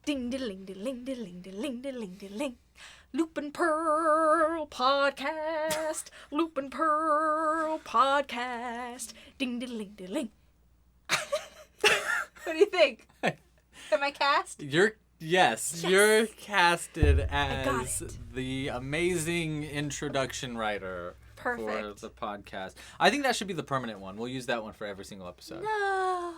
Ding-de-ling-de-ling-de-ling-de-ling-de-ling-de-ling. Loop and Purl podcast. Loop and Purl podcast. Ding-de-ling-de-ling. What do you think? Am I cast? Yes, you're casted as the amazing introduction writer for the podcast. I think that should be the permanent one. We'll use that one for every single episode. No.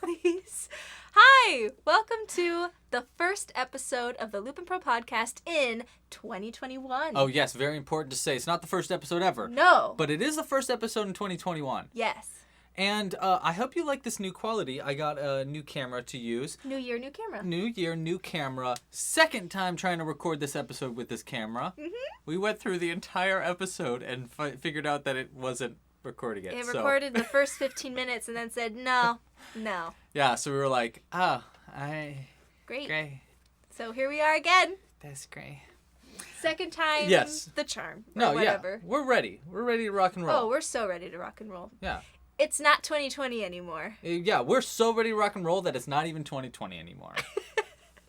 Please. Hi, welcome to the first episode of the Loop and Pro podcast in 2021. Oh, yes, very important to say. It's not the first episode ever. No. But it is the first episode in 2021. Yes. And I hope you like this new quality. I got a new camera to use. New year, new camera. New year, new camera. Second time trying to record this episode with this camera. Mm-hmm. We went through the entire episode and figured out that it wasn't recording it. It recorded the first 15 minutes and then said, no. Yeah, so we were like, Great. So here we are again. That's great. Second time, yes. The charm. No, whatever. Yeah, we're ready. We're ready to rock and roll. Oh, we're so ready to rock and roll. Yeah. It's not 2020 anymore. Yeah, we're so ready to rock and roll that it's not even 2020 anymore.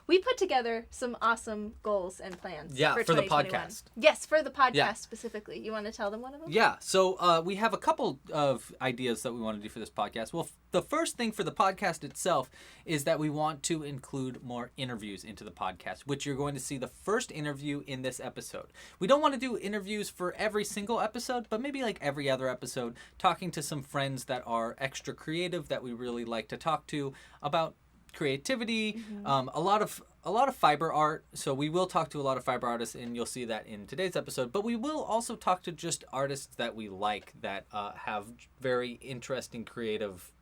We put together some awesome goals and plans. Yeah, for the podcast. Yes, for the podcast specifically. You want to tell them one of them? Yeah, so we have a couple of ideas that we want to do for this podcast. Well, the first thing for the podcast itself is that we want to include more interviews into the podcast, which you're going to see the first interview in this episode. We don't want to do interviews for every single episode, but maybe like every other episode, talking to some friends that are extra creative that we really like to talk to about creativity, a lot of fiber art. So we will talk to a lot of fiber artists, and you'll see that in today's episode. But we will also talk to just artists that we like that have very interesting creative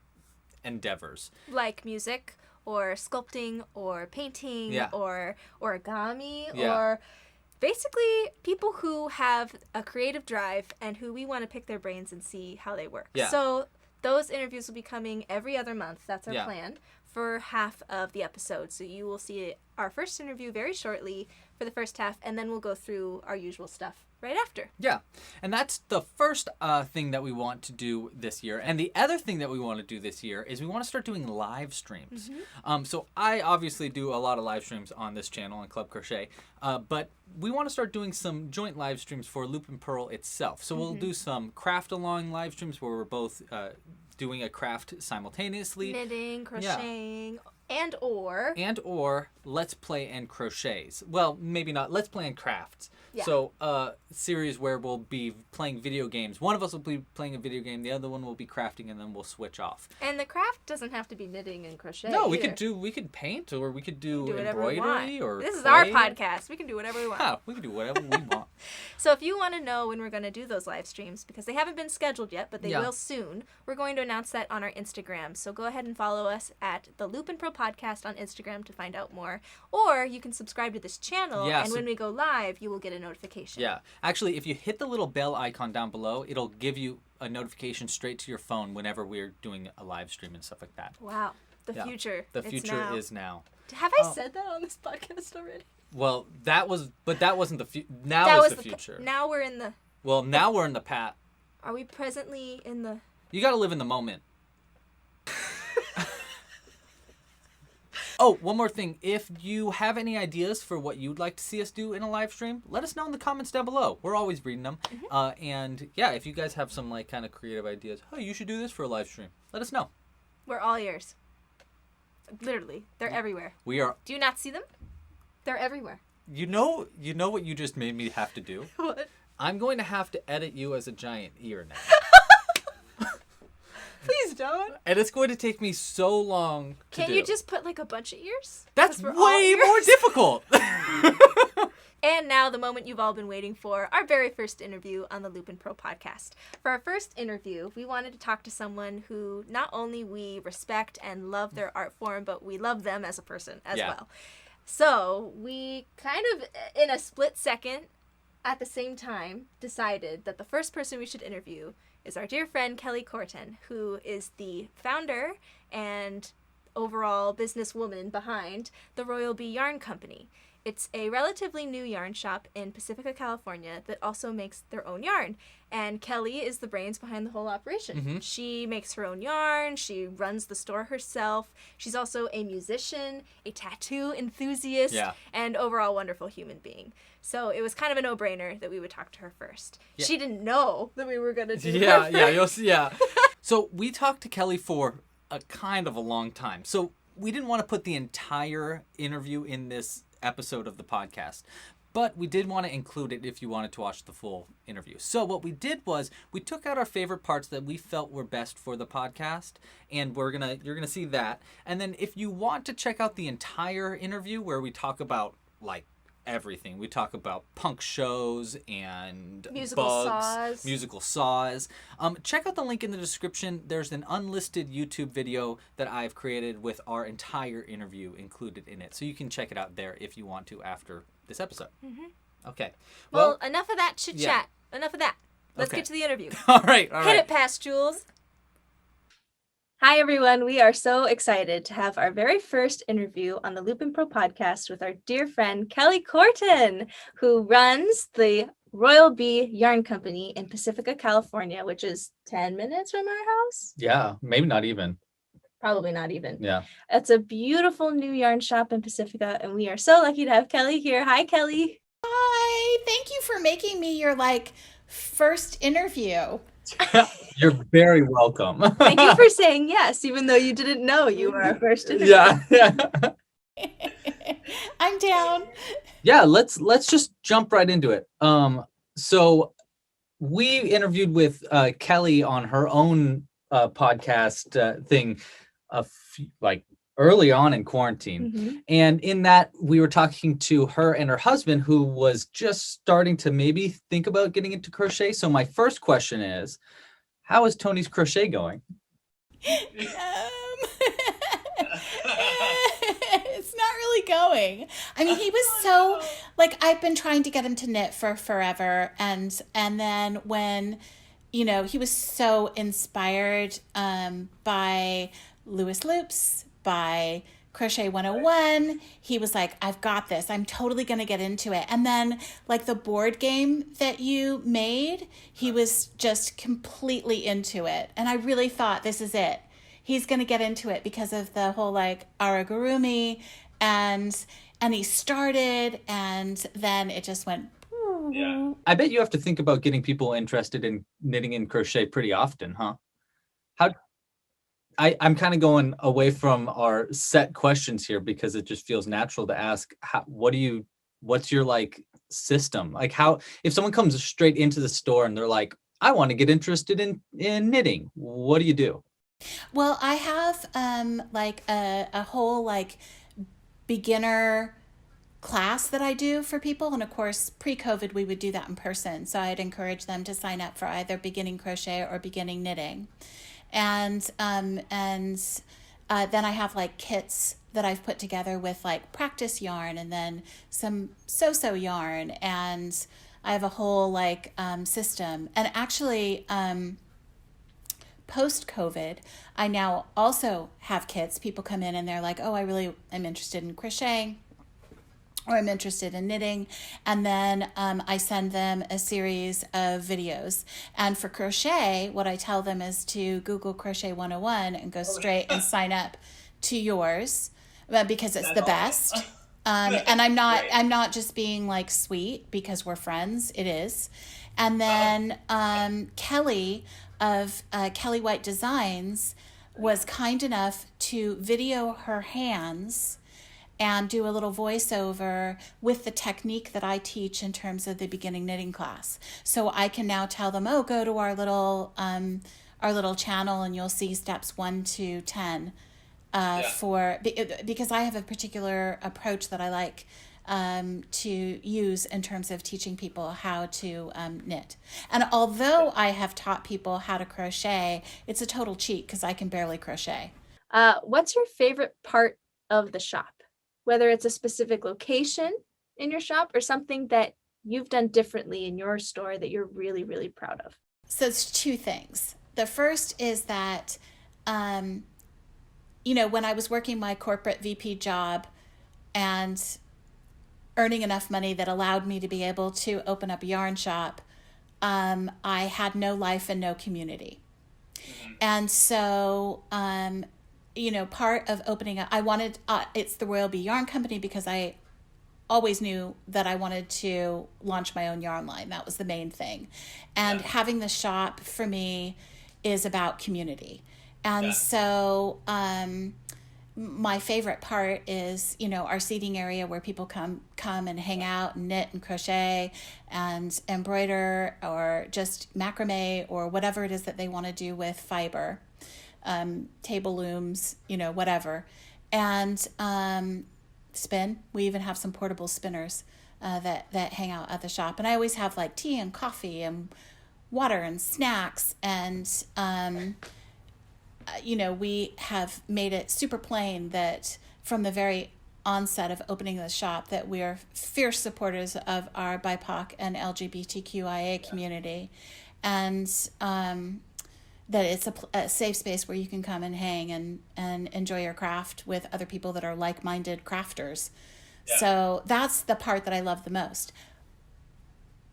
endeavors, like music or sculpting or painting or origami or basically people who have a creative drive and who we want to pick their brains and see how they work. Yeah. So those interviews will be coming every other month. That's our plan for half of the episode. So you will see our first interview very shortly for the first half, and then we'll go through our usual stuff right after. Yeah. And that's the first thing that we want to do this year. And the other thing that we want to do this year is we want to start doing live streams. So I obviously do a lot of live streams on this channel on Club Crochet, but we want to start doing some joint live streams for Loop and Purl itself. So we'll do some craft along live streams where we're both doing a craft simultaneously. Knitting, crocheting, and or let's play and crochets. Well, maybe not. Let's play and crafts. Yeah. So series where we'll be playing video games. One of us will be playing a video game. The other one will be crafting, and then we'll switch off. And the craft doesn't have to be knitting and crochet. No, we could paint, or we could do embroidery, or this is our podcast. We can do whatever we want. Yeah, we can do whatever we want. So if you want to know when we're going to do those live streams, because they haven't been scheduled yet, but they will soon, we're going to announce that on our Instagram. So go ahead and follow us at the Loop and Pro podcast on Instagram to find out more. Or you can subscribe to this channel, and when we go live, you will get a notification. Yeah. Actually, if you hit the little bell icon down below, it'll give you a notification straight to your phone whenever we're doing a live stream and stuff like that. Wow. The future. The future is now. Have I said that on this podcast already? Well, that wasn't the future. Now is the future. Now we're in the... Well, now we're in the past. Are we presently in the... You gotta live in the moment. Oh, one more thing. If you have any ideas for what you'd like to see us do in a live stream, let us know in the comments down below. We're always reading them. And yeah, if you guys have some like kind of creative ideas, oh, you should do this for a live stream, let us know. We're all ears. Literally. They're everywhere. We are. Do you not see them? They're everywhere. You know what you just made me have to do? What? I'm going to have to edit you as a giant ear now. Please don't. And it's going to take me so long to do. Can't you just put like a bunch of ears? That's way more difficult. And now the moment you've all been waiting for, our very first interview on the Loop and Pro podcast. For our first interview, we wanted to talk to someone who not only we respect and love their art form, but we love them as a person as well. So we kind of, in a split second, at the same time, decided that the first person we should interview is our dear friend Kelley Corten, who is the founder and overall businesswoman behind the Royal Bee Yarn Company. It's a relatively new yarn shop in Pacifica, California that also makes their own yarn. And Kelly is the brains behind the whole operation. Mm-hmm. She makes her own yarn. She runs the store herself. She's also a musician, a tattoo enthusiast, and overall wonderful human being. So it was kind of a no-brainer that we would talk to her first. Yeah. She didn't know that we were going to do her first. You'll see. Yeah. So we talked to Kelly for a kind of a long time. So we didn't want to put the entire interview in this episode of the podcast, but we did want to include it if you wanted to watch the full interview. So what we did was we took out our favorite parts that we felt were best for the podcast, and you're gonna see that. And then if you want to check out the entire interview where we talk about like everything, we talk about punk shows and musical saws. Check out the link in the description. There's an unlisted YouTube video that I've created with our entire interview included in it, so you can check it out there if you want to after this episode. Mm-hmm. Okay. Well, enough of that chit chat. Yeah. Enough of that. Let's get to the interview. All right. Hit it, Past Jules. Hi, everyone. We are so excited to have our very first interview on the Loop and Pro podcast with our dear friend, Kelley Corten, who runs the Royal Bee Yarn Company in Pacifica, California, which is 10 minutes from our house. Yeah, maybe not even. Probably not even. Yeah. It's a beautiful new yarn shop in Pacifica, and we are so lucky to have Kelley here. Hi, Kelley. Hi. Thank you for making me your, first interview. You're very welcome. Thank you for saying yes, even though you didn't know you were our first interview. Yeah. I'm down. Yeah, let's just jump right into it. So we interviewed with Kelley on her own podcast thing, early on in quarantine. Mm-hmm. And in that, we were talking to her and her husband, who was just starting to maybe think about getting into crochet. So my first question is, how is Tony's crochet going? It's not really going. I mean, he was so, I've been trying to get him to knit for forever. And then when, he was so inspired by Louis Loops, by Crochet 101. He was like, I've got this. I'm totally going to get into it. And then the board game that you made, he was just completely into it. And I really thought, this is it. He's going to get into it because of the whole aragurumi, and he started, and then it just went. Yeah. I bet you have to think about getting people interested in knitting and crochet pretty often, huh? I'm kind of going away from our set questions here because it just feels natural to ask, what's your system? How, if someone comes straight into the store and they're like, I want to get interested in knitting, what do you do? Well, I have a whole beginner class that I do for people. And of course, pre-COVID, we would do that in person. So I'd encourage them to sign up for either beginning crochet or beginning knitting. And then I have kits that I've put together with practice yarn and then some so-so yarn, and I have a whole system. And actually, post-COVID, I now also have kits. People come in and they're like, oh, I really am interested in crocheting, or I'm interested in knitting, and then I send them a series of videos. And for crochet, what I tell them is to Google Crochet 101 and go straight and sign up to yours, because it's the best. And I'm not just being sweet because we're friends. It is. And then Kelley of Kelley White Designs was kind enough to video her hands and do a little voiceover with the technique that I teach in terms of the beginning knitting class. So I can now tell them, oh, go to our little channel and you'll see steps 1 to 10 because I have a particular approach that I like to use in terms of teaching people how to knit. And although I have taught people how to crochet, it's a total cheat because I can barely crochet. What's your favorite part of the shop? Whether it's a specific location in your shop or something that you've done differently in your store that you're really, really proud of. So it's two things. The first is that, when I was working my corporate VP job and earning enough money that allowed me to be able to open up a yarn shop, I had no life and no community. And so, part of opening up, I wanted, it's the Royal Bee Yarn Company because I always knew that I wanted to launch my own yarn line. That was the main thing. And having the shop for me is about community. And so my favorite part is, our seating area where people come and hang out and knit and crochet and embroider or just macrame or whatever it is that they want to do with fiber, table looms, whatever. And spin. We even have some portable spinners that hang out at the shop. And I always have like tea and coffee and water and snacks. And, we have made it super plain that from the very onset of opening the shop that we are fierce supporters of our BIPOC and LGBTQIA community. And that it's a safe space where you can come and hang and enjoy your craft with other people that are like-minded crafters. Yeah. So that's the part that I love the most.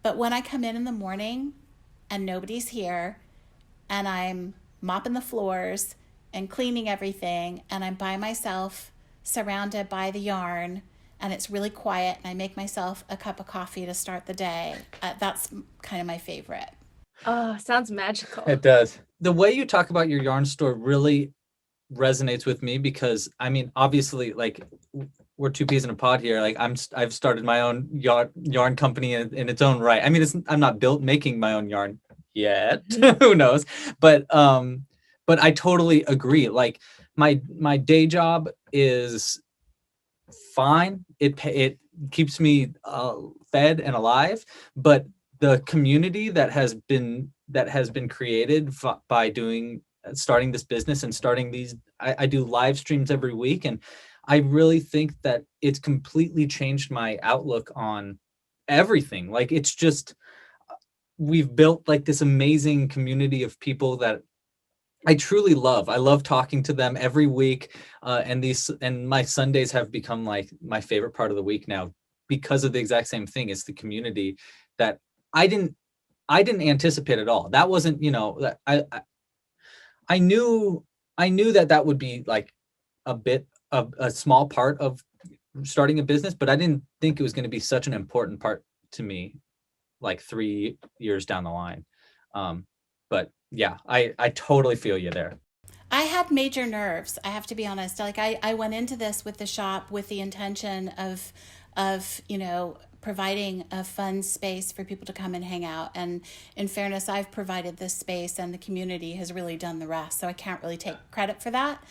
But when I come in the morning and nobody's here and I'm mopping the floors and cleaning everything and I'm by myself surrounded by the yarn and it's really quiet and I make myself a cup of coffee to start the day, that's kind of my favorite. Oh, sounds magical. It does. The way you talk about your yarn store really resonates with me because, obviously, like, we're two peas in a pod here. Like, I've started my own yarn company in its own right. I'm not making my own yarn yet. Who knows? But I totally agree. Like, my day job is fine. It keeps me fed and alive, but the community that has been created by starting this business and starting these, I do live streams every week, and I really think that it's completely changed my outlook on everything. Like, it's just, we've built like this amazing community of people that I truly love. I love talking to them every week, and my Sundays have become like my favorite part of the week now because of the exact same thing. It's the community that I didn't anticipate at all. That wasn't, that I knew that would be like a bit of a small part of starting a business, but I didn't think it was going to be such an important part to me, like 3 years down the line. But yeah, I totally feel you there. I had major nerves. I have to be honest. Like I went into this with the shop with the intention of providing a fun space for people to come and hang out. And in fairness, I've provided this space and the community has really done the rest. So I can't really take credit for that.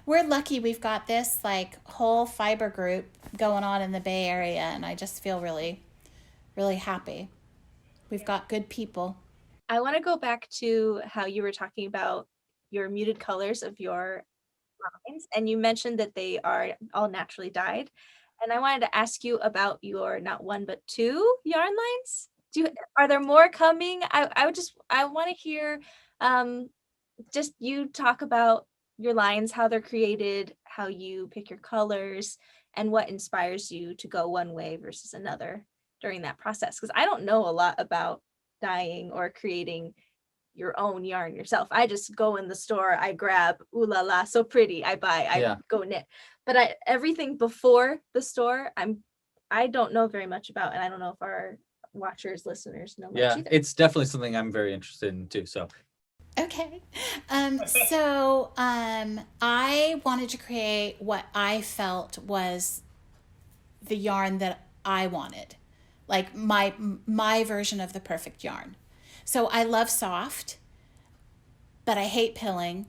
We're lucky we've got this like whole fiber group going on in the Bay Area. And I just feel really, really happy. We've got good people. I want to go back to how you were talking about your muted colors of your lines. And you mentioned that they are all naturally dyed. And I wanted to ask you about your not one but two yarn lines. Are there more coming? I want to hear just you talk about your lines, how they're created, how you pick your colors, and what inspires you to go one way versus another during that process. Because I don't know a lot about dyeing or creating your own yarn yourself. I just go in the store, I grab, ooh la la, so pretty, I buy, I go knit. But everything before the store, I don't know very much about, and I don't know if our watchers, listeners know much either. It's definitely something I'm very interested in too. So okay. I wanted to create what I felt was the yarn that I wanted, like my version of the perfect yarn. So I love soft, but I hate pilling.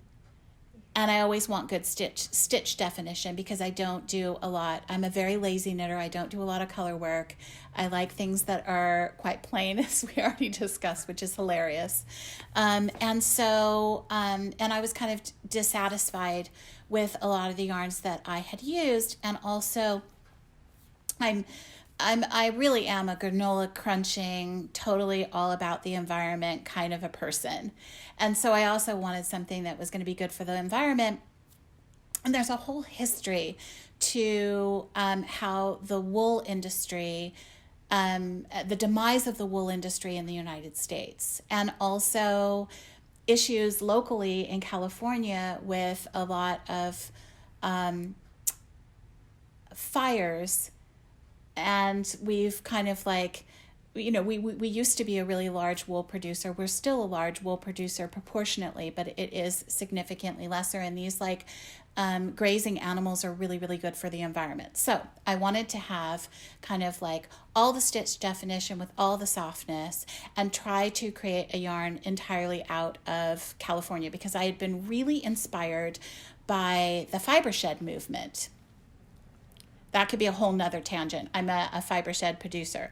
And I always want good stitch definition because I don't do a lot. I'm a very lazy knitter. I don't do a lot of color work. I like things that are quite plain, as we already discussed, which is hilarious. And I was kind of dissatisfied with a lot of the yarns that I had used. And also, I really am a granola crunching, totally all about the environment kind of a person. And so I also wanted something that was going to be good for the environment And there's a whole history to how the wool industry, the demise of the wool industry in the United States, and also issues locally in California with a lot of fires. And we've kind of like, you know, we used to be a really large wool producer. We're still a large wool producer proportionately, but it is significantly lesser. And these like grazing animals are really, really good for the environment. So I wanted to have kind of like all the stitch definition with all the softness and try to create a yarn entirely out of California, because I had been really inspired by the fiber shed movement. That could be a whole nother tangent. I'm a fiber shed producer.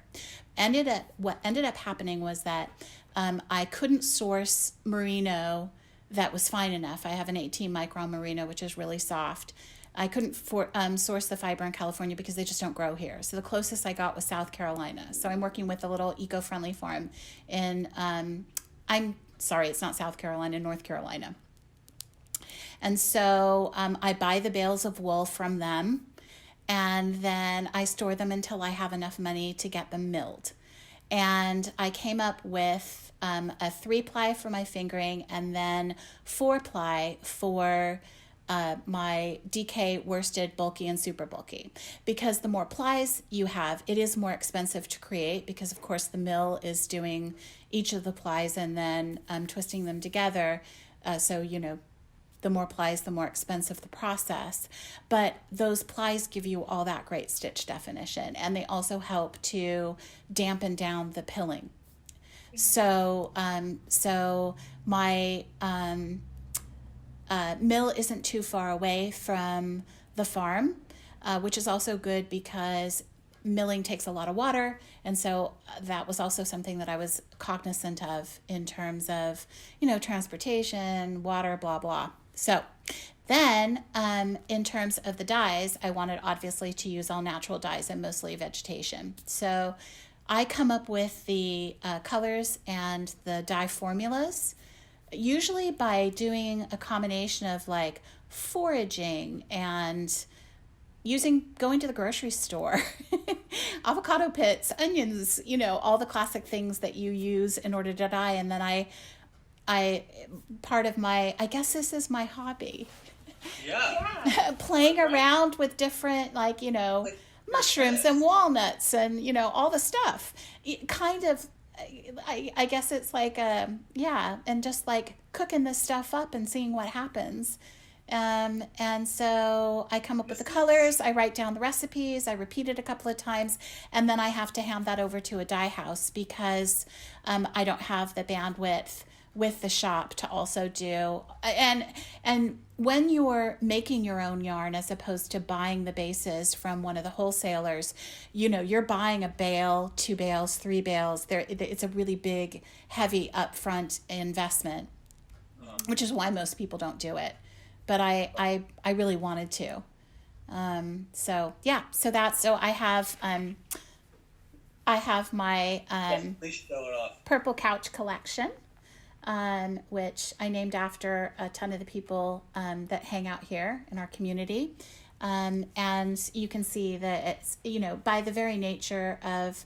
What ended up happening was that I couldn't source merino that was fine enough. I have an 18 micron merino, which is really soft. I couldn't source the fiber in California because they just don't grow here. So the closest I got was South Carolina. So I'm working with a little eco-friendly farm in, I'm sorry, it's not South Carolina, North Carolina. And so I buy the bales of wool from them, and then I store them until I have enough money to get them milled. And I came up with a 3-ply for my fingering, and then 4-ply for my DK worsted bulky and super bulky. Because the more plies you have, it is more expensive to create, because of course the mill is doing each of the plies and then twisting them together. So, you know, the more plies, the more expensive the process. But those plies give you all that great stitch definition, and they also help to dampen down the pilling. So, my mill isn't too far away from the farm, which is also good because milling takes a lot of water. And so that was also something that I was cognizant of in terms of, you know, transportation, water, blah, blah. So then in terms of the dyes, I wanted obviously to use all natural dyes and mostly vegetation. So I come up with the colors and the dye formulas, usually by doing a combination of like foraging and going to the grocery store, avocado pits, onions, you know, all the classic things that you use in order to dye. And then I guess this is my hobby. Yeah. Playing around with different, like, you know, mushrooms and walnuts and, you know, all the stuff. Kind of, I guess it's like, and just like cooking this stuff up and seeing what happens. And so I come up with the colors, I write down the recipes, I repeat it a couple of times, and then I have to hand that over to a dye house because I don't have the bandwidth with the shop to also do. And when you're making your own yarn as opposed to buying the bases from one of the wholesalers, you know, you're buying a bale, 2 bales, 3 bales. It's a really big, heavy upfront investment, which is why most people don't do it. But I really wanted to. So I have my Purple Couch collection, which I named after a ton of the people that hang out here in our community. And you can see that it's, you know, by the very nature of,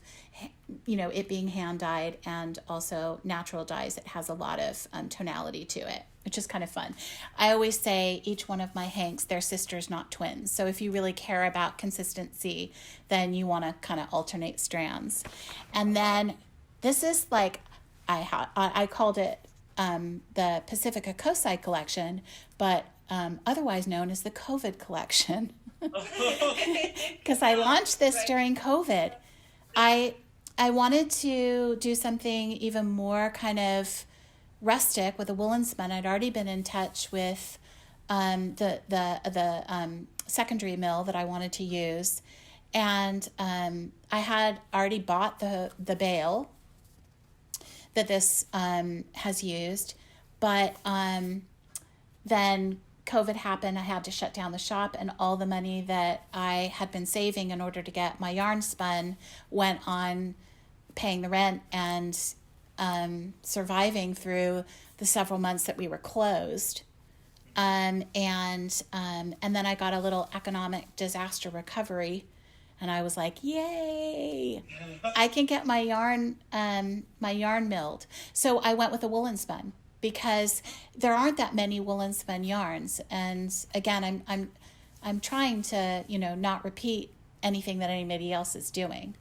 you know, it being hand dyed and also natural dyes, it has a lot of tonality to it, which is kind of fun. I always say each one of my hanks, they're sisters, not twins. So if you really care about consistency, then you want to kind of alternate strands. And then this is like, I called it the Pacifica Cosi collection, but otherwise known as the COVID collection. Because I launched this during COVID. I wanted to do something even more kind of rustic with a woolen spun. I'd already been in touch with the secondary mill that I wanted to use, and I had already bought the bale that this has used, but then COVID happened. I had to shut down the shop, and all the money that I had been saving in order to get my yarn spun went on paying the rent and surviving through the several months that we were closed. And then I got a little economic disaster recovery, and I was like, yay, I can get my yarn milled. So I went with a woolen spun because there aren't that many woolen spun yarns. And again, I'm trying to, not repeat anything that anybody else is doing.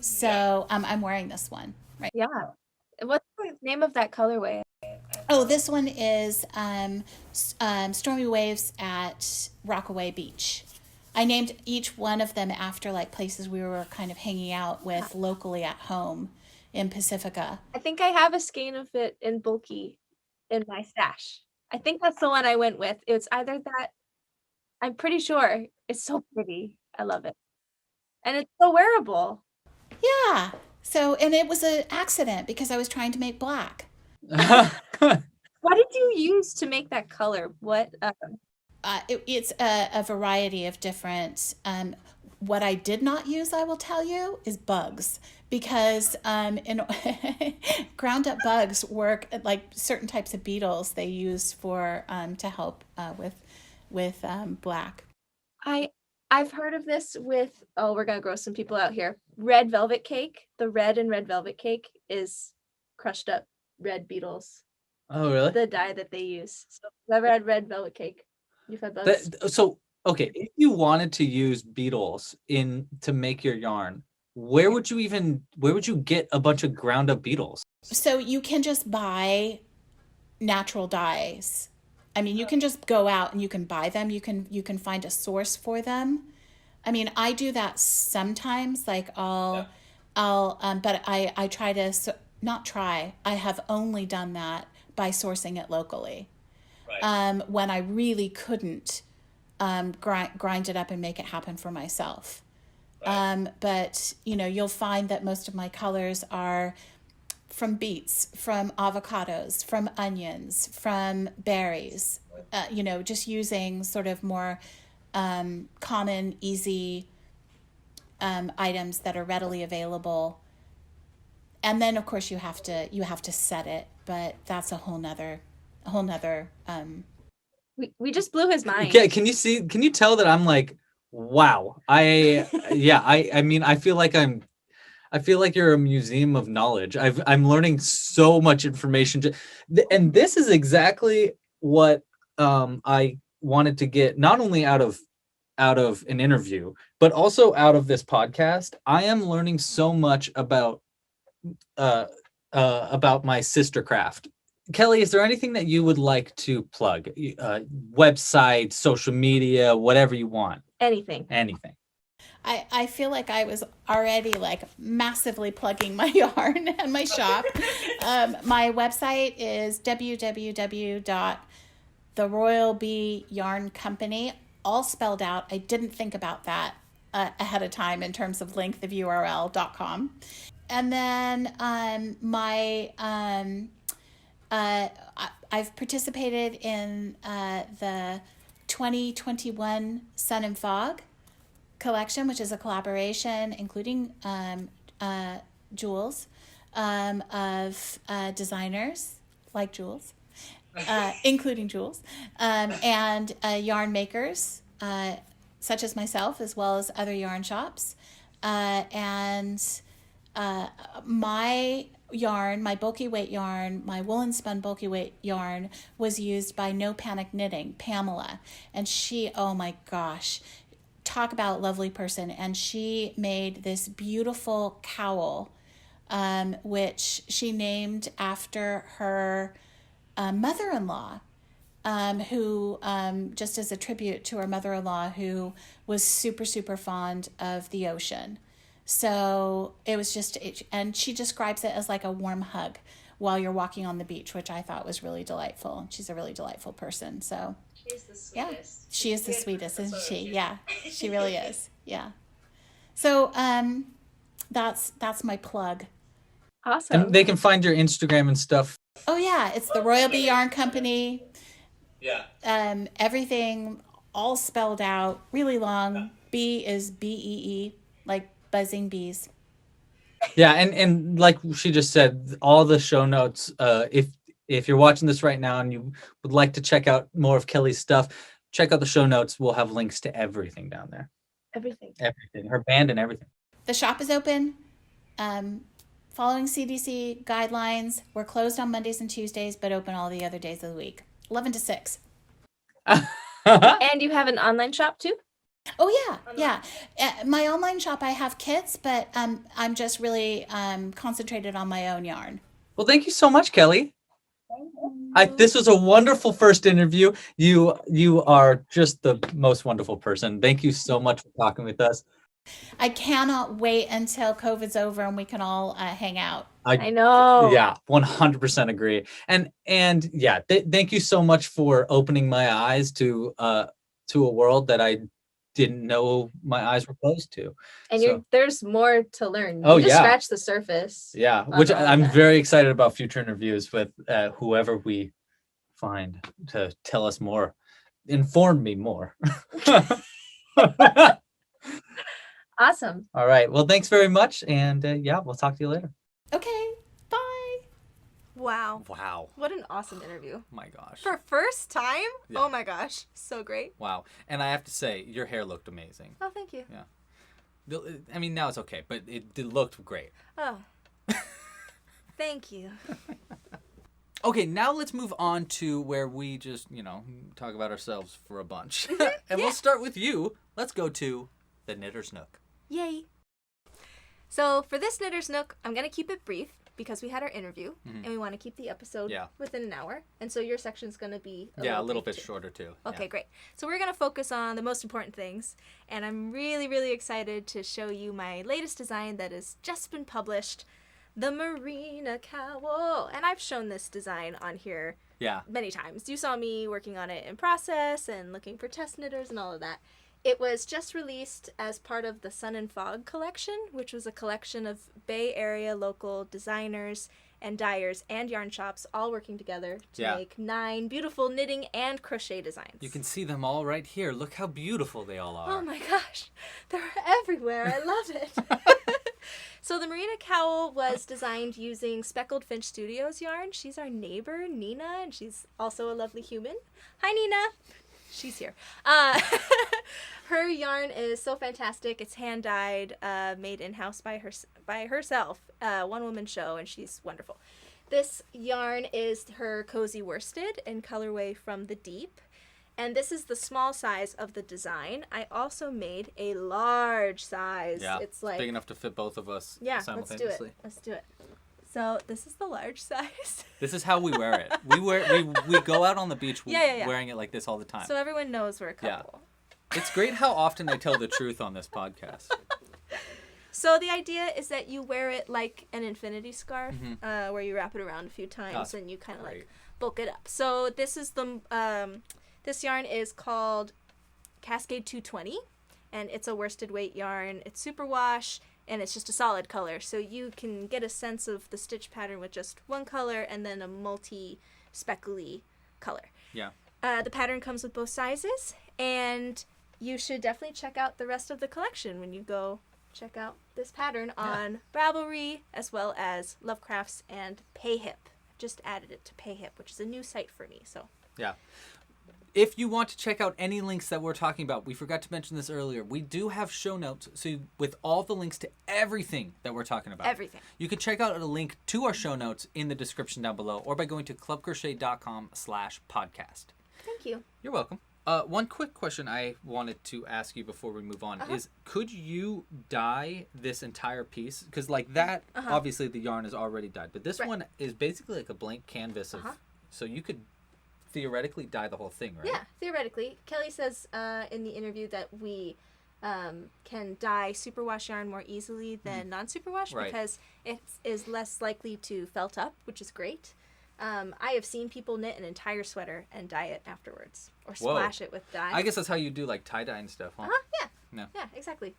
So I'm wearing this one, right? Yeah. What's the name of that colorway? Oh, this one is Stormy Waves at Rockaway Beach. I named each one of them after like places we were kind of hanging out with locally at home in Pacifica. I think I have a skein of it in bulky in my stash. I think that's the one I went with. It's either that. I'm pretty sure. It's so pretty. I love it. And it's so wearable. Yeah. So, and it was an accident because I was trying to make black. What did you use to make that color? What? It's a variety of different. What I did not use, I will tell you, is bugs because ground up bugs work like certain types of beetles they use for to help with black. I've heard of this with we're gonna gross some people out here. Red velvet cake. The red in red velvet cake is crushed up red beetles. Oh, really? The dye that they use. So if you've ever had red velvet cake, you've had bugs. Okay, if you wanted to use beetles to make your yarn, where would you get a bunch of ground up beetles? So you can just buy natural dyes. I mean, you can just go out and you can buy them. You can find a source for them. I mean, I do that sometimes. Like but I try to not try. I have only done that by sourcing it locally. Right. When I really couldn't grind it up and make it happen for myself. Right. But you'll find that most of my colors are from beets, from avocados, from onions, from berries, just using sort of more common, easy items that are readily available. And then of course you have to set it, but that's a whole nother we just blew his mind. Yeah, can you tell that I'm like, wow. I mean, I feel like you're a museum of knowledge. I'm learning so much information, and this is exactly what I wanted to get not only out of an interview, but also out of this podcast. I am learning so much about my sister craft. Kelly, is there anything that you would like to plug? Website, social media, whatever you want. Anything. I feel like I was already like massively plugging my yarn and my shop. My website is www.theroyalbeeyarncompany, all spelled out. I didn't think about that ahead of time in terms of length of URL.com. And then I've participated in the 2021 Sun and Fog collection, which is a collaboration including Jules of designers like Jules, including Jules, and yarn makers such as myself, as well as other yarn shops. My yarn, my bulky weight yarn, my woolen spun bulky weight yarn was used by No Panic Knitting, Pamela. And she, oh my gosh, talk about lovely person. And she made this beautiful cowl, which she named after her mother-in-law, who, just as a tribute to her mother-in-law, who was super, super fond of the ocean. So it was and she describes it as like a warm hug while you're walking on the beach, which I thought was really delightful. She's a really delightful person. So she's the sweetest. Yeah, she is the sweetest, isn't she? Yeah, she really is. Yeah. So that's my plug. Awesome. And they can find your Instagram and stuff. Oh yeah, it's the Royal Bee Yarn Company. Yeah. Everything all spelled out, really long. Bee is BEE, like buzzing bees. Yeah, and like she just said, all the show notes, if if you're watching this right now and you would like to check out more of Kelly's stuff, check out the show notes. We'll have links to everything down there. Everything. Her band and everything. The shop is open. Following CDC guidelines, we're closed on Mondays and Tuesdays, but open all the other days of the week, 11 to 6. And you have an online shop too? Oh, yeah. My online shop, I have kits, but I'm just really concentrated on my own yarn. Well, thank you so much, Kelly. This was a wonderful first interview. You are just the most wonderful person. Thank you so much for talking with us. I cannot wait until COVID's over and we can all hang out. I know. Yeah, 100% agree. And yeah, thank you so much for opening my eyes to a world that I didn't know my eyes were closed to. And there's more to learn. You just scratched the surface. Yeah, which I'm very excited about future interviews with whoever we find to tell us more, inform me more. Awesome. All right. Well, thanks very much. And we'll talk to you later. Okay. Bye. Wow. What an awesome interview. My gosh. For first time? Yeah. Oh my gosh. So great. Wow. And I have to say, your hair looked amazing. Oh, thank you. Yeah. I mean, now it's okay, but it looked great. Oh. Thank you. Okay, now let's move on to where we just, talk about ourselves for a bunch. And we'll start with you. Let's go to the Knitter's Nook. Yay. So for this Knitter's Nook, I'm going to keep it brief because we had our interview and we want to keep the episode within an hour. And so your section's going to be a little bit shorter too. Okay, great. So we're going to focus on the most important things. And I'm really, really excited to show you my latest design that has just been published, the Marina Cowl. And I've shown this design on here many times. You saw me working on it in process and looking for test knitters and all of that. It was just released as part of the Sun and Fog collection, which was a collection of Bay Area local designers and dyers and yarn shops all working together to make 9 beautiful knitting and crochet designs. You can see them all right here. Look how beautiful they all are. Oh my gosh. They're everywhere. I love it. So the Marina Cowl was designed using Speckled Finch Studios yarn. She's our neighbor, Nina, and she's also a lovely human. Hi, Nina. She's here. Her yarn is so fantastic. It's hand-dyed, made in-house by herself. One-woman show, and she's wonderful. This yarn is her Cozy Worsted in colorway From the Deep. And this is the small size of the design. I also made a large size. Yeah, it's like big enough to fit both of us simultaneously. Let's do it. So this is the large size. This is how we wear it. We go out on the beach wearing it like this all the time. So everyone knows we're a couple. Yeah. It's great how often I tell the truth on this podcast. So the idea is that you wear it like an infinity scarf, where you wrap it around a few times and you kind of like bulk it up. So this is this yarn is called Cascade 220, and it's a worsted weight yarn. It's superwash. And it's just a solid color, so you can get a sense of the stitch pattern with just one color and then a multi-speckly color. Yeah. The pattern comes with both sizes, and you should definitely check out the rest of the collection when you go check out this pattern on Ravelry, as well as Lovecrafts and Payhip. Just added it to Payhip, which is a new site for me. So. Yeah. If you want to check out any links that we're talking about, we forgot to mention this earlier. We do have show notes, so with all the links to everything that we're talking about. Everything. You can check out a link to our show notes in the description down below, or by going to clubcrochet.com/podcast. Thank you. You're welcome. One quick question I wanted to ask you before we move on is, could you dye this entire piece? Because like that, obviously the yarn is already dyed, but this one is basically like a blank canvas of, so you could theoretically dye the whole thing, right? Yeah, theoretically. Kelly says in the interview that we can dye superwash yarn more easily than non-superwash because it is less likely to felt up, which is great. I have seen people knit an entire sweater and dye it afterwards, or splash it with dye. I guess that's how you do like tie-dye and stuff, huh? Yeah. No. Yeah, exactly.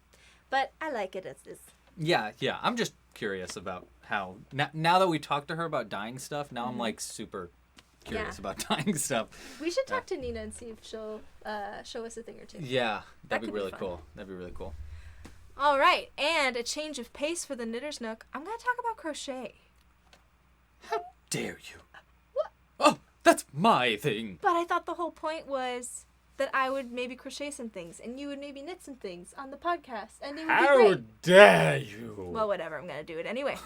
But I like it as is. Yeah. I'm just curious about how, now that we talked to her about dyeing stuff, now I'm like super curious about dyeing stuff. We should talk to Nina and see if she'll show us a thing or two. Yeah, that'd be really cool. All right, and a change of pace for the Knitter's Nook. I'm going to talk about crochet. How dare you? What? That's my thing. But I thought the whole point was that I would maybe crochet some things, and you would maybe knit some things on the podcast, and it would be great. How dare you? Well, whatever. I'm going to do it anyway.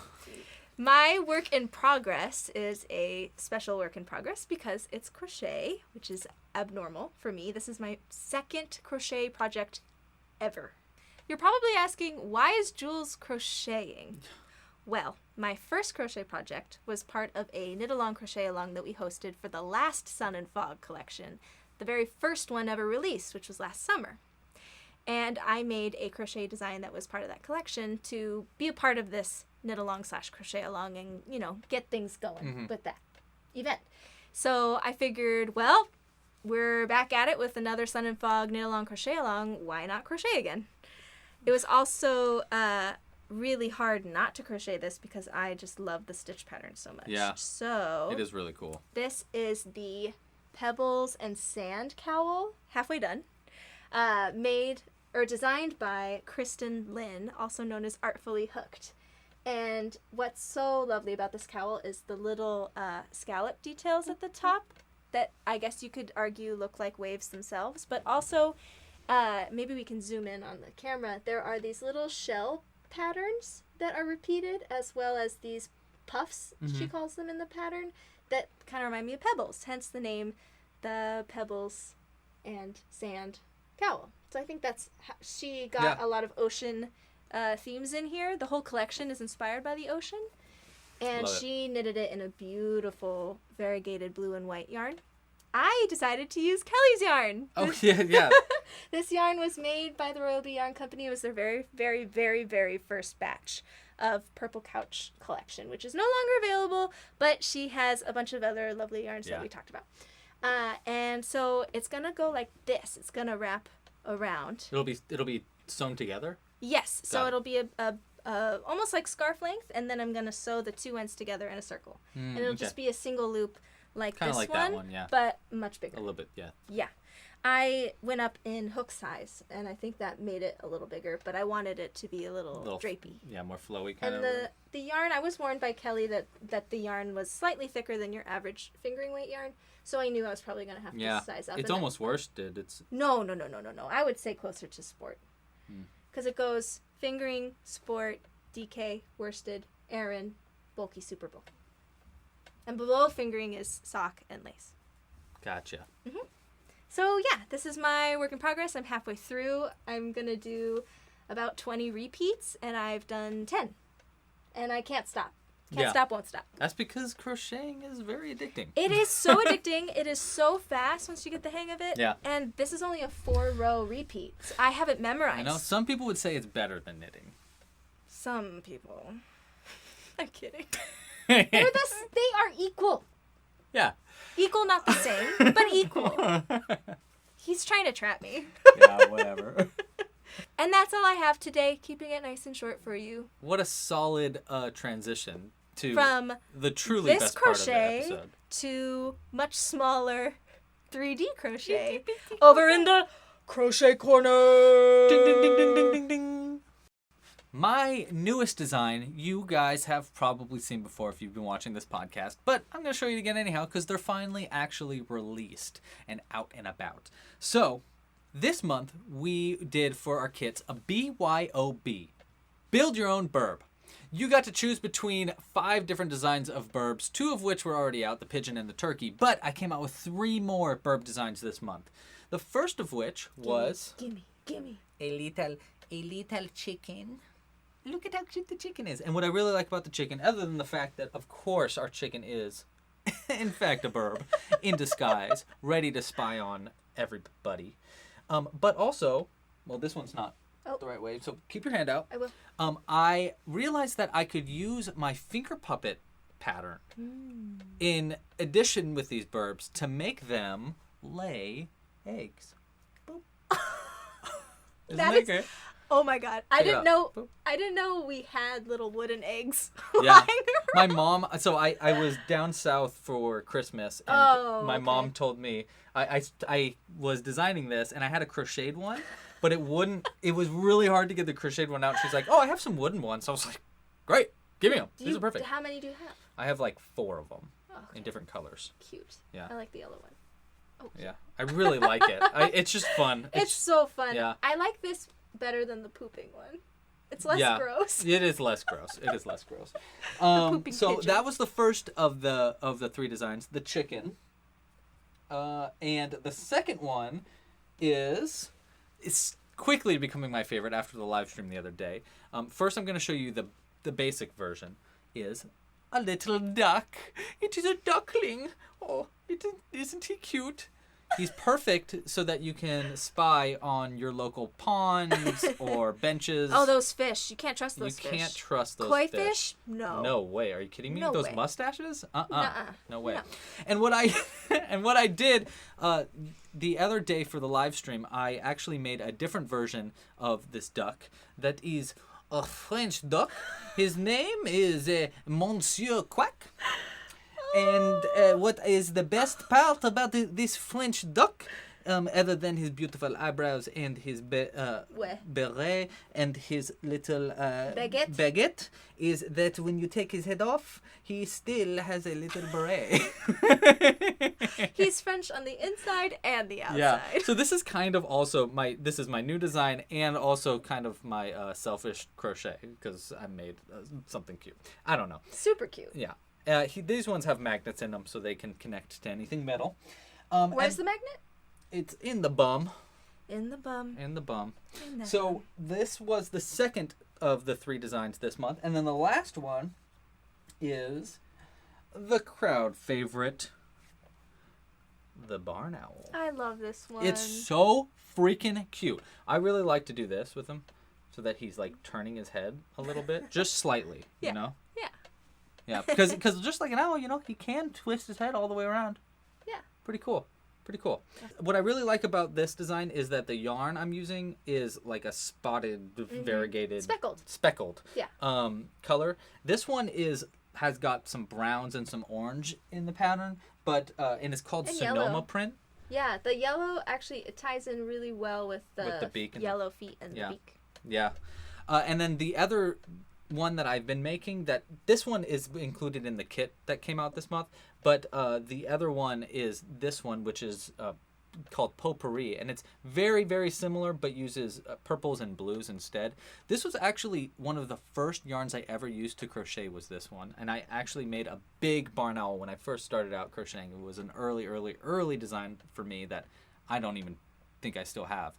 My work in progress is a special work in progress because it's crochet, which is abnormal for me. This is my second crochet project ever. You're probably asking, why is Jules crocheting? Well, my first crochet project was part of a knit-along crochet-along that we hosted for the last Sun and Fog collection, the very first one ever released, which was last summer. And I made a crochet design that was part of that collection to be a part of this knit-along/crochet-along and, get things going with that event. So I figured, well, we're back at it with another Sun and Fog knit-along crochet-along. Why not crochet again? It was also really hard not to crochet this because I just love the stitch pattern so much. Yeah. So it is really cool. This is the Pebbles and Sand cowl, halfway done, made or designed by Kristen Lynn, also known as Artfully Hooked. And what's so lovely about this cowl is the little scallop details at the top that I guess you could argue look like waves themselves, but also maybe we can zoom in on the camera. There are these little shell patterns that are repeated, as well as these puffs, she calls them in the pattern, that kind of remind me of pebbles, hence the name, the Pebbles and Sand cowl. So I think that's how she got a lot of ocean themes in here. The whole collection is inspired by the ocean, and she knitted it in a beautiful variegated blue and white yarn. I decided to use Kelly's yarn. Oh, yeah. This yarn was made by the Royal Bee Yarn Company. It was their very, very, very, very first batch of Purple Couch collection, which is no longer available, but she has a bunch of other lovely yarns that we talked about. And so it's going to go like this. It's going to wrap around. It'll be sewn together? Yes. So it'll be a almost like scarf length, and then I'm going to sew the two ends together in a circle. And it'll just be a single loop like kinda this like one, that one, yeah. but much bigger. A little bit, yeah. Yeah. I went up in hook size, and I think that made it a little bigger, but I wanted it to be a little drapey. Yeah, more flowy kind of. And the yarn, I was warned by Kelly that the yarn was slightly thicker than your average fingering weight yarn, so I knew I was probably going to have to size up. It's almost worsted. No. I would say closer to sport. Because it goes fingering, sport, DK, worsted, Aran, bulky, super bulky. And below fingering is sock and lace. Gotcha. So yeah, this is my work in progress. I'm halfway through. I'm going to do about 20 repeats, and I've done 10. And I can't stop. Can't stop, won't stop. That's because crocheting is very addicting. It is so addicting. It is so fast once you get the hang of it. Yeah. And this is only a 4-row repeat. I have it memorized. I know some people would say it's better than knitting. Some people. I'm kidding. They are equal. Yeah. Equal, not the same, but equal. He's trying to trap me. Yeah, whatever. And that's all I have today, keeping it nice and short for you. What a solid transition to from the truly best part of the episode. To much smaller 3D crochet over in the Crochet Corner. Ding, ding, ding, ding, ding, ding, ding. My newest design, you guys have probably seen before if you've been watching this podcast, but I'm going to show you again anyhow because they're finally actually released and out and about. So, this month we did for our kits a BYOB, Build Your Own Burb. You got to choose between 5 different designs of burbs, 2 of which were already out, the pigeon and the turkey, but I came out with 3 more burb designs this month. The first of which was... Gimme. A little chicken. Look at how cute the chicken is. And what I really like about the chicken, other than the fact that, of course, our chicken is, in fact, a burb in disguise, ready to spy on everybody. But also, well, this one's not the right way, so keep your hand out. I will. I realized that I could use my finger puppet pattern in addition with these burbs to make them lay eggs. Boop. Isn't that great? Oh my god. I didn't know we had little wooden eggs. Yeah. My mom, so I was down south for Christmas, and my mom told me I was designing this and I had a crocheted one, but it was really hard to get the crocheted one out. She's like, "Oh, I have some wooden ones." So I was like, "Great. Give me them. These are perfect." How many do you have? I have like 4 of them. in different colors. Cute. Yeah. I like the yellow one. Oh. Yeah, I really like it. It's just fun. It's so fun. Yeah. I like this better than the pooping one. It's less gross. It is less gross. Pooping so pigeon. that was the first of the 3 designs, the chicken. And the second one it's quickly becoming my favorite after the live stream the other day. First, I'm going to show you the basic version. Is a little duck. It is a duckling. Oh, isn't he cute? He's perfect so that you can spy on your local ponds or benches. Oh, those fish. You can't trust those fish. You can't trust those Koi fish. No. No way. Are you kidding me? No those way. mustaches? Nuh-uh. No way. No. And what I did the other day for the live stream, I actually made a different version of this duck that is a French duck. His name is Monsieur Quack. And what is the best part about this French duck, other than his beautiful eyebrows and his beret and his little baguette, is that when you take his head off, he still has a little beret. He's French on the inside and the outside. Yeah. So this is kind of also my new design and also kind of my selfish crochet because I made something cute. I don't know. Super cute. Yeah. These ones have magnets in them so they can connect to anything metal. Where's the magnet? It's in the bum. In the bum. In the bum. In the So bum. this was the second of the 3 designs this month. And then the last one is the crowd favorite, the barn owl. I love this one. It's so freaking cute. I really like to do this with him so that he's like turning his head a little bit, just slightly, you know? Yeah. Yeah, because just like an owl, he can twist his head all the way around. Yeah. Pretty cool. What I really like about this design is that the yarn I'm using is like a spotted, variegated, speckled, color. This one has got some browns and some orange in the pattern, but and it's called Sonoma yellow. print. Yeah, the yellow actually it ties in really well with the beak and yellow feet and the beak. Yeah, and then the other one that I've been making, that this one is included in the kit that came out this month, but the other one is this one, which is called Potpourri, and it's very, very similar, but uses purples and blues instead. This was actually one of the first yarns I ever used to crochet was this one, and I actually made a big barn owl when I first started out crocheting. It was an early design for me that I don't even think I still have.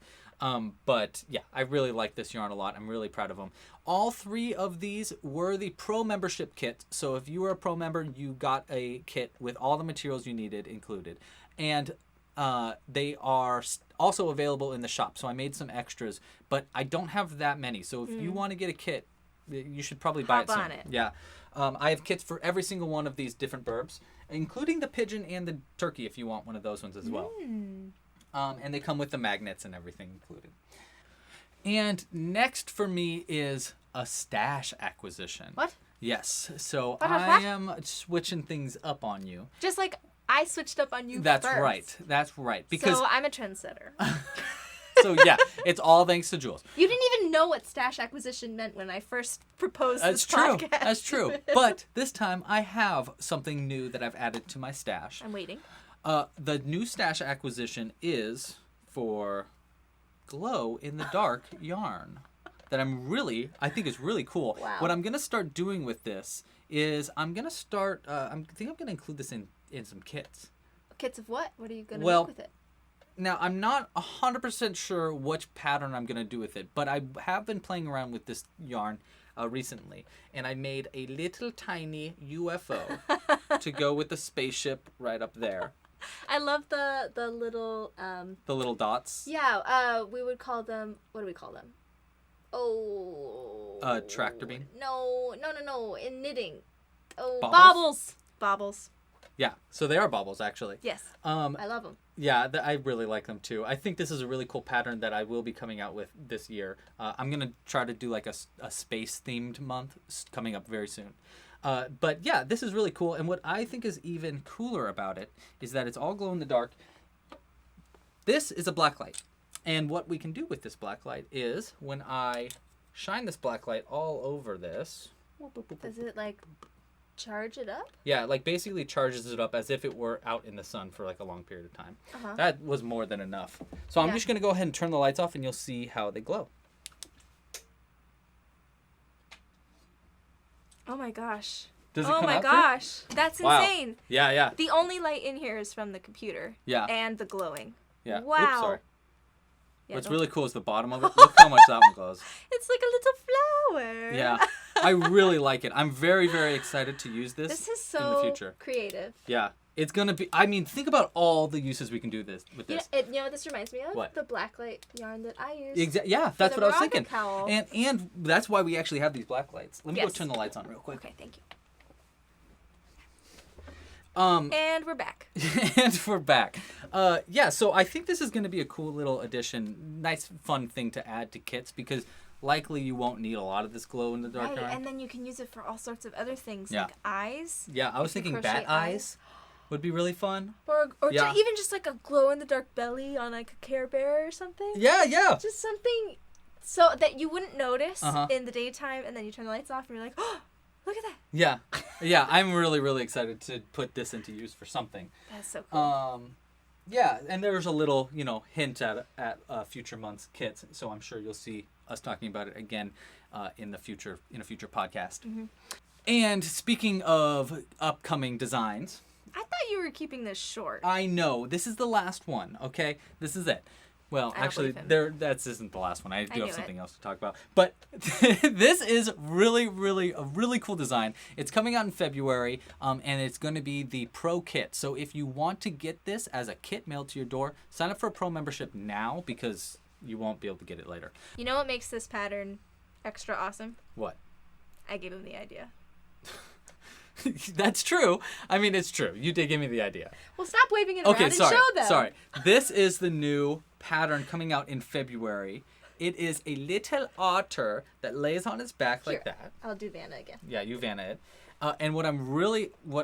But yeah, I really like this yarn a lot. I'm really proud of them. All 3 of these were the Pro membership kit. So if you were a Pro member, you got a kit with all the materials you needed included. And they are also available in the shop. So I made some extras, but I don't have that many. So if you want to get a kit, you should probably buy it soon. On it. Yeah. I have kits for every single one of these different burbs, including the pigeon and the turkey if you want one of those ones as well. And they come with the magnets and everything included. And next for me is a stash acquisition. What? Yes. So What? I am switching things up on you. Just like I switched up on you That's first. right. That's right. Because so I'm a trendsetter. so yeah, it's all thanks to Jules. You didn't even know what stash acquisition meant when I first proposed this podcast. That's true. But this time I have something new that I've added to my stash. I'm waiting. The new stash acquisition is for glow in the dark yarn that I think is really cool. Wow. What I'm going to start doing with this is I'm going to start, I think I'm going to include this in some kits. Kits of what? What are you going to make with it? Now, I'm not 100% sure which pattern I'm going to do with it, but I have been playing around with this yarn recently, and I made a little tiny UFO to go with the spaceship right up there. I love the little the little dots. Yeah, we would call them, what do we call them? Oh. Tractor beam. No. In knitting. Oh, Baubles? Baubles. Yeah, so they are baubles actually. Yes. I love them. Yeah, I really like them too. I think this is a really cool pattern that I will be coming out with this year. I'm gonna try to do like a space themed month coming up very soon. But yeah, this is really cool. And what I think is even cooler about it is that it's all glow in the dark. This is a black light. And what we can do with this black light is when I shine this black light all over this. Does it like Charge it up? Yeah, like basically charges it up as if it were out in the sun for like a long period of time. That was more than enough. So I'm just going to go ahead and turn the lights off and you'll see how they glow. Oh my gosh. Does it come out gosh. That's insane. Wow. Yeah. The only light in here is from the computer. Yeah. And the glowing. Yeah. Wow. Oops, sorry. Yeah, What's really cool is the bottom of it. Look how much that one glows. It's like a little flower. Yeah. I really like it. I'm very, very excited to use this is in the future. Creative. Yeah. It's going to be, I mean, think about all the uses we can do with this. You know what this reminds me of? What? The blacklight yarn that I use. Yeah, that's what I was thinking. Cowl. And that's why we actually have these black lights. Let me go turn the lights on real quick. Okay, thank you. And we're back. And we're back. Yeah, so I think this is going to be a cool little addition. Nice, fun thing to add to kits because likely you won't need a lot of this glow in the dark. Right, and then you can use it for all sorts of other things like eyes. Yeah, I was thinking bat eyes would be really fun. Or even just like a glow in the dark belly on like a Care Bear or something. Yeah. Just something so that you wouldn't notice in the daytime, and then you turn the lights off and you're like, oh, look at that. Yeah, I'm really, really excited to put this into use for something. That's so cool. Yeah, and there's a little, hint at future months kits, so I'm sure you'll see us talking about it again in a future podcast. Mm-hmm. And speaking of upcoming designs, I thought you were keeping this short. I know. This is the last one, okay? This is it. Well, actually, that isn't the last one. I do have something else to talk about. But this is really, really a really cool design. It's coming out in February, and it's going to be the Pro Kit. So if you want to get this as a kit mailed to your door, sign up for a Pro membership now because you won't be able to get it later. You know what makes this pattern extra awesome? What? I gave him the idea. That's true. I mean, it's true. You did give me the idea. Well, stop waving it around and show them. Sorry. This is the new pattern coming out in February. It is a little otter that lays on its back like that. I'll do Vanna again. Yeah, you Vanna it. And what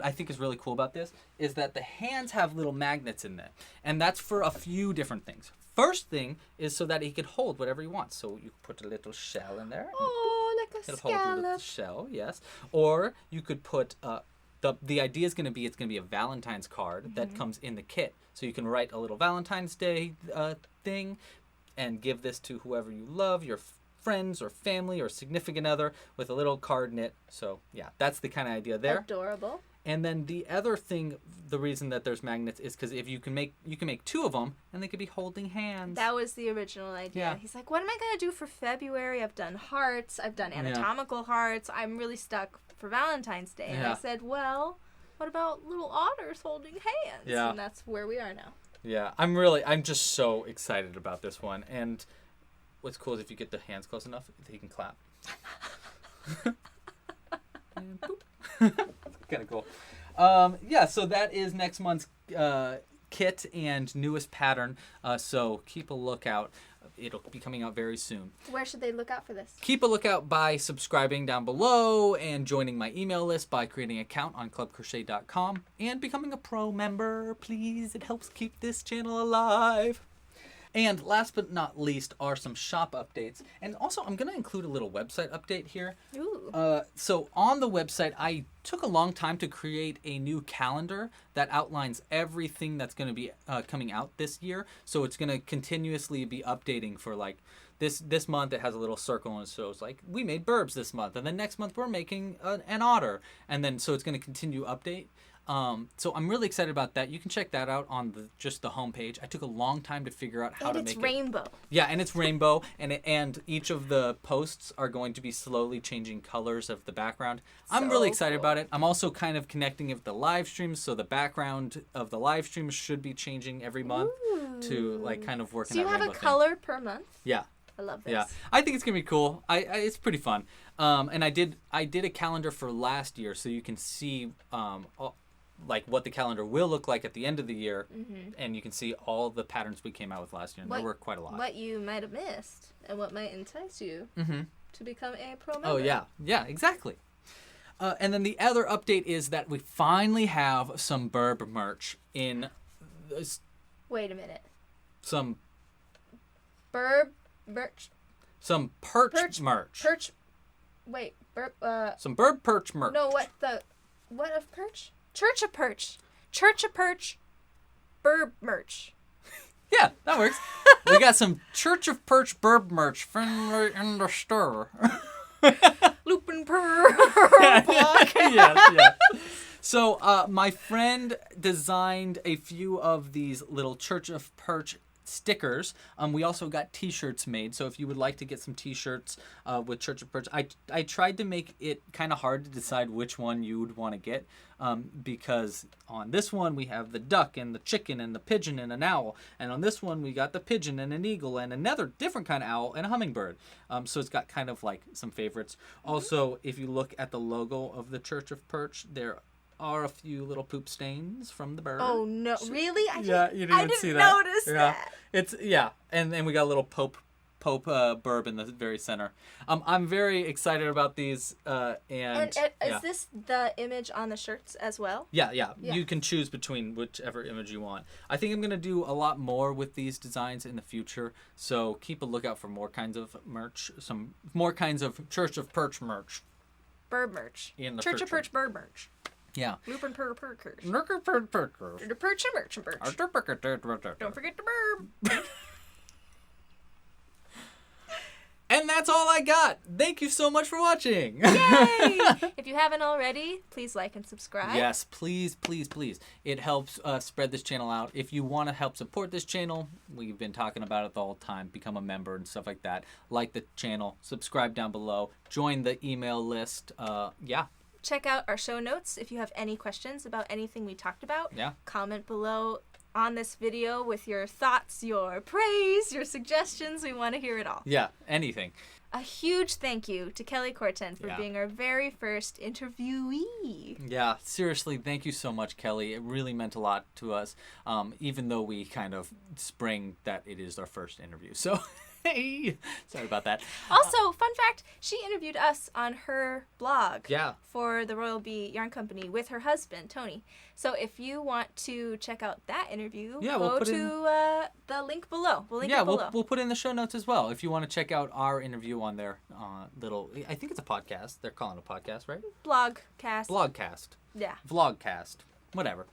I think is really cool about this is that the hands have little magnets in them. And that's for a few different things. First thing is so that he could hold whatever he wants. So you put a little shell in there. Oh, like a scallop. Hold a little shell, yes. Or you could put the idea is going to be it's going to be a Valentine's card that comes in the kit. So you can write a little Valentine's Day thing and give this to whoever you love, your friends or family or significant other with a little card knit. So yeah, that's the kind of idea there. Adorable. And then the other thing, the reason that there's magnets is because if you can make two of them and they could be holding hands. That was the original idea. Yeah. He's like, what am I going to do for February? I've done hearts. I've done anatomical hearts. I'm really stuck for Valentine's Day. And I said, well, what about little otters holding hands? Yeah. And that's where we are now. Yeah, I'm just so excited about this one. And what's cool is if you get the hands close enough, he can clap. And boop. Kind of cool. Yeah, so that is next month's kit and newest pattern. So keep a lookout. It'll be coming out very soon. Where should they look out for this? Keep a lookout by subscribing down below and joining my email list by creating an account on clubcrochet.com and becoming a pro member, please. It helps keep this channel alive. And last but not least are some shop updates. And also, I'm going to include a little website update here. Ooh. So on the website, I took a long time to create a new calendar that outlines everything that's going to be coming out this year. So it's going to continuously be updating for like this month. It has a little circle and it shows like we made burbs this month. And then next month we're making an otter. And then so it's going to continue update. So I'm really excited about that. You can check that out on just the homepage. I took a long time to figure out how to make it. And it's rainbow. Yeah, and it's rainbow, and each of the posts are going to be slowly changing colors of the background. I'm really excited about it. I'm also kind of connecting it with the live streams, so the background of the live streams should be changing every month to like kind of work in that rainbow thing. So you have a color per month? Yeah. I love this. Yeah, I think it's gonna be cool. It's pretty fun. And I did a calendar for last year, so you can see like what the calendar will look like at the end of the year, and you can see all the patterns we came out with last year, and there were quite a lot. What you might have missed, and what might entice you to become a pro member. Oh yeah, exactly. And then the other update is that we finally have some Burb merch in. Wait a minute. Some. Burb merch. Some perch merch. Perch. Wait, some Burb perch merch. No, what the. What of perch? Church of perch. Church of perch. Burb merch. Yeah, that works. We got some Church of Perch burb merch friendly in the store. Loop and purr. yes. So my friend designed a few of these little Church of Perch stickers. We also got t-shirts made, so if you would like to get some t-shirts with Church of Perch, I tried to make it kind of hard to decide which one you would want to get, because on this one we have the duck and the chicken and the pigeon and an owl, and on this one we got the pigeon and an eagle and another different kind of owl and a hummingbird. So it's got kind of like some favorites. Also, if you look at the logo of the Church of Perch, there are a few little poop stains from the bird. Oh no! Really? You didn't see that. Notice that. It's and we got a little Pope burb in the very center. I'm very excited about these. And is this the image on the shirts as well? Yeah. You can choose between whichever image you want. I think I'm gonna do a lot more with these designs in the future. So keep a lookout for more kinds of merch. Some more kinds of Church of Perch merch. Bird merch. In the Church of Perch bird merch. Yeah. Loop and purr perkers. Nurker perch perkers. The perch and merch and birch. Don't forget the burb. And that's all I got. Thank you so much for watching. Yay! If you haven't already, please like and subscribe. Yes, please. It helps spread this channel out. If you want to help support this channel, we've been talking about it the whole time. Become a member and stuff like that. Like the channel. Subscribe down below. Join the email list. Check out our show notes if you have any questions about anything we talked about. Yeah. Comment below on this video with your thoughts, your praise, your suggestions. We want to hear it all. Yeah, anything. A huge thank you to Kelley Corten for being our very first interviewee. Yeah, seriously, thank you so much, Kelly. It really meant a lot to us, even though we kind of spring that it is our first interview. So, hey, sorry about that. Also, fun fact, she interviewed us on her blog for the Royal Bee Yarn Company with her husband, Tony. So if you want to check out that interview, go to the link below. We'll link it below. We'll put it in the show notes as well. If you want to check out our interview on their little, I think it's a podcast. They're calling it a podcast, right? Blogcast. Yeah. Vlogcast. Whatever.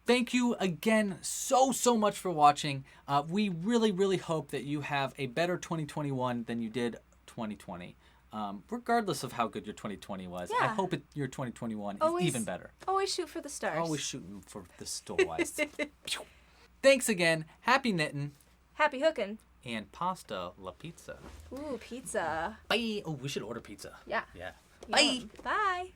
Thank you again so much for watching. We really hope that you have a better 2021 than you did 2020. Regardless of how good your 2020 was. I hope your 2021 is even better. Always shoot for the stars. Always shooting for the stars. Thanks again. Happy knitting. Happy hooking. And pasta la pizza. Ooh, pizza. Bye. Oh, we should order pizza. Yeah. Bye. Bye.